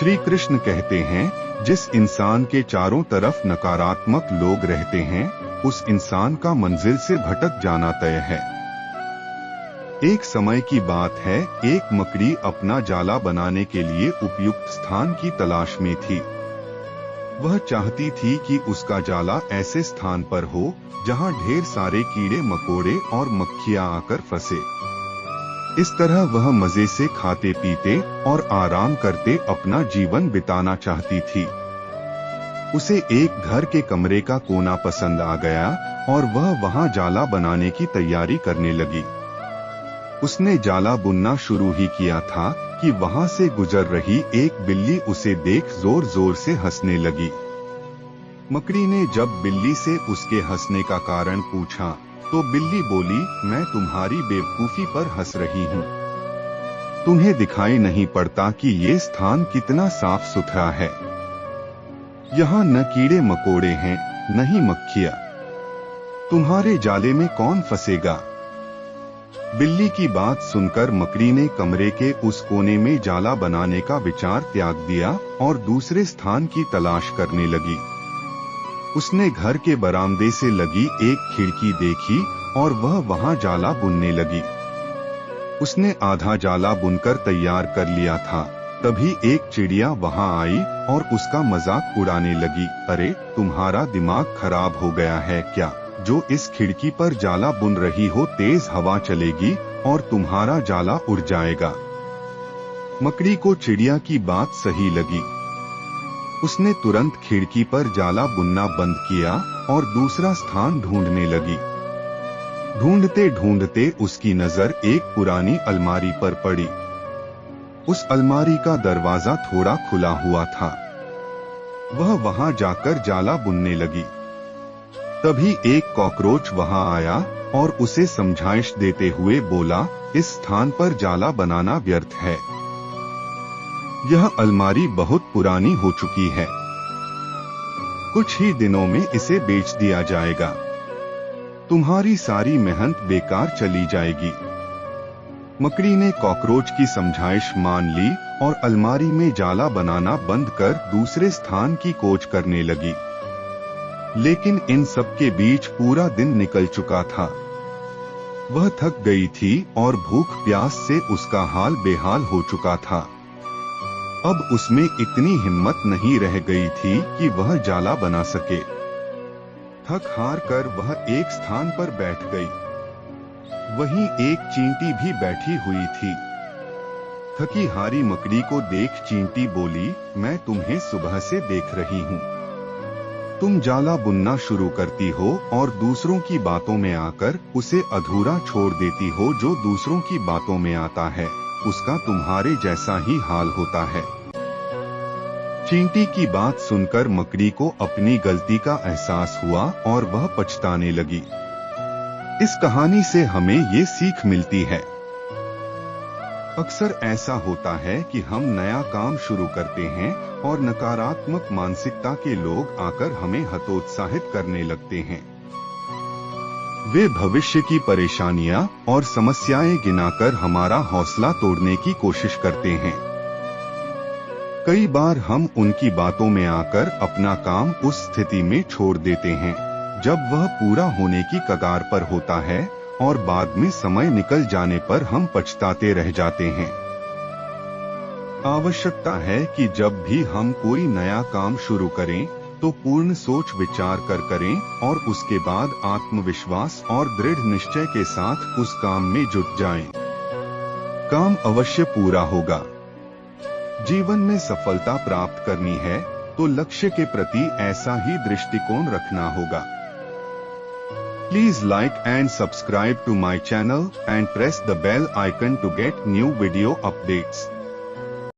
श्री कृष्ण कहते हैं, जिस इंसान के चारों तरफ नकारात्मक लोग रहते हैं, उस इंसान का मंजिल से भटक जाना तय है। एक समय की बात है, एक मकड़ी अपना जाला बनाने के लिए उपयुक्त स्थान की तलाश में थी। वह चाहती थी कि उसका जाला ऐसे स्थान पर हो जहां ढेर सारे कीड़े मकोड़े और मक्खियां आकर फंसे। इस तरह वह मजे से खाते पीते और आराम करते अपना जीवन बिताना चाहती थी। उसे एक घर के कमरे का कोना पसंद आ गया और वह वहां जाला बनाने की तैयारी करने लगी। उसने जाला बुनना शुरू ही किया था कि वहां से गुजर रही एक बिल्ली उसे देख जोर जोर से हंसने लगी। मकड़ी ने जब बिल्ली से उसके हंसने का कारण पूछा तो बिल्ली बोली, मैं तुम्हारी बेवकूफी पर हंस रही हूँ। तुम्हें दिखाई नहीं पड़ता कि ये स्थान कितना साफ सुथरा है। यहाँ न कीड़े मकोड़े हैं, न ही मक्खियाँ। तुम्हारे जाले में कौन फंसेगा? बिल्ली की बात सुनकर मकड़ी ने कमरे के उस कोने में जाला बनाने का विचार त्याग दिया और दूसरे स्थान की तलाश करने लगी। उसने घर के बरामदे से लगी एक खिड़की देखी और वह वहां जाला बुनने लगी। उसने आधा जाला बुनकर तैयार कर लिया था, तभी एक चिड़िया वहां आई और उसका मजाक उड़ाने लगी। अरे, तुम्हारा दिमाग खराब हो गया है क्या? जो इस खिड़की पर जाला बुन रही हो, तेज हवा चलेगी और तुम्हारा जाला उड़ जाएगा। मकड़ी को चिड़िया की बात सही लगी। उसने तुरंत खिड़की पर जाला बुनना बंद किया और दूसरा स्थान ढूंढने लगी। ढूंढते ढूंढते उसकी नजर एक पुरानी अलमारी पर पड़ी। उस अलमारी का दरवाजा थोड़ा खुला हुआ था। वह वहां जाकर जाला बुनने लगी। तभी एक कॉकरोच वहां आया और उसे समझाइश देते हुए बोला, इस स्थान पर जाला बनाना व्यर्थ है। यह अलमारी बहुत पुरानी हो चुकी है। कुछ ही दिनों में इसे बेच दिया जाएगा। तुम्हारी सारी मेहनत बेकार चली जाएगी। मकड़ी ने कॉकरोच की समझाइश मान ली और अलमारी में जाला बनाना बंद कर दूसरे स्थान की खोज करने लगी। लेकिन इन सब के बीच पूरा दिन निकल चुका था। वह थक गई थी और भूख प्यास से उसका हाल बेहाल हो चुका था। अब उसमें इतनी हिम्मत नहीं रह गई थी कि वह जाला बना सके। थक हार कर वह एक स्थान पर बैठ गई। वहीं एक चींटी भी बैठी हुई थी। थकी हारी मकड़ी को देख चींटी बोली, मैं तुम्हें सुबह से देख रही हूँ। तुम जाला बुनना शुरू करती हो और दूसरों की बातों में आकर उसे अधूरा छोड़ देती हो। जो दूसरों की बातों में आता है, उसका तुम्हारे जैसा ही हाल होता है। चींटी की बात सुनकर मकड़ी को अपनी गलती का एहसास हुआ और वह पछताने लगी। इस कहानी से हमें ये सीख मिलती है। अक्सर ऐसा होता है कि हम नया काम शुरू करते हैं और नकारात्मक मानसिकता के लोग आकर हमें हतोत्साहित करने लगते हैं। वे भविष्य की परेशानियां और समस्याएं गिनाकर हमारा हौसला तोड़ने की कोशिश करते हैं। कई बार हम उनकी बातों में आकर अपना काम उस स्थिति में छोड़ देते हैं जब वह पूरा होने की कगार पर होता है और बाद में समय निकल जाने पर हम पछताते रह जाते हैं। आवश्यकता है कि जब भी हम कोई नया काम शुरू करें तो पूर्ण सोच विचार कर करें और उसके बाद आत्मविश्वास और दृढ़ निश्चय के साथ उस काम में जुट जाएं। काम अवश्य पूरा होगा। जीवन में सफलता प्राप्त करनी है तो लक्ष्य के प्रति ऐसा ही दृष्टिकोण रखना होगा। Please like and subscribe to my channel and press the bell icon to get new video updates.